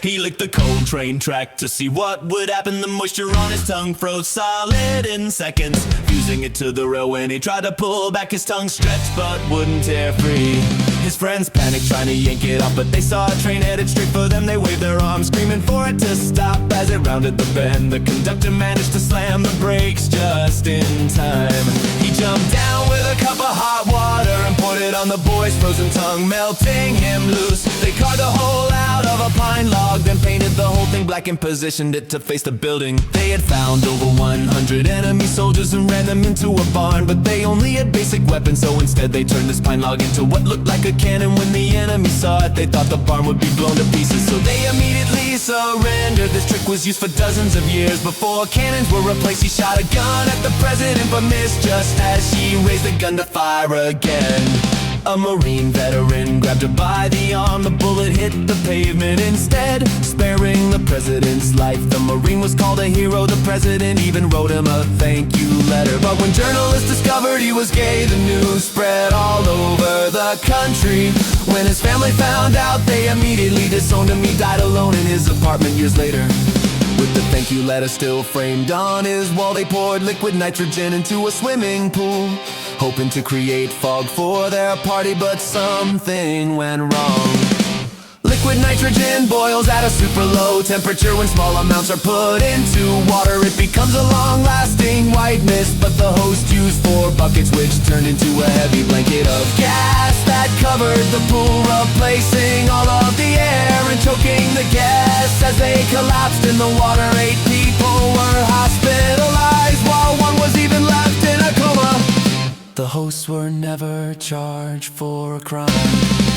He licked the cold train track to see what would happen. The moisture on his tongue froze solid in seconds, fusing it to the rail when he tried to pull back. His tongue stretched but wouldn't tear free. His friends panicked trying to yank it off, but they saw a train headed straight for them. They waved their arms screaming for it to stop. As it rounded the bend, the conductor managed to slam the brakes just in time. He jumped down with a cup of hot water and poured it on the boy's frozen tongue, melting him loose. They carved a hole out of a pine log, then painted the whole thing black and positioned it to face the building. They had found over 100 enemy soldiers and ran them into a barn, but they only had basic weapons, so instead they turned this pine log into what looked like a cannon. When the enemy saw it, they thought the barn would be blown to pieces, so they immediately surrendered. This trick was used for dozens of years before cannons were replaced. He shot a gun at the president but missed just as she raised the gun to fire again. A Marine veteran grabbed her by the arm. The bullet hit the pavement instead, sparing the president's life. The Marine was called a hero. The president even wrote him a thank you letter. But when journalists discovered he was gay, the news spread all over the country. When his family found out, they immediately disowned him. He died alone in his apartment years later, with the thank you letter still framed on his wall. They poured liquid nitrogen into a swimming pool, hoping to create fog for their party, but something went wrong. Liquid nitrogen boils at a super low temperature. When small amounts are put into water, it becomes a long-lasting white mist. But the host used 4 buckets, which turned into a heavy blanket of gas that covered the pool, replacing all of the air and choking the guests. As they collapsed in the water, 8 people were hospitalized, while 1 was even left in a coma. The hosts were never charged for a crime.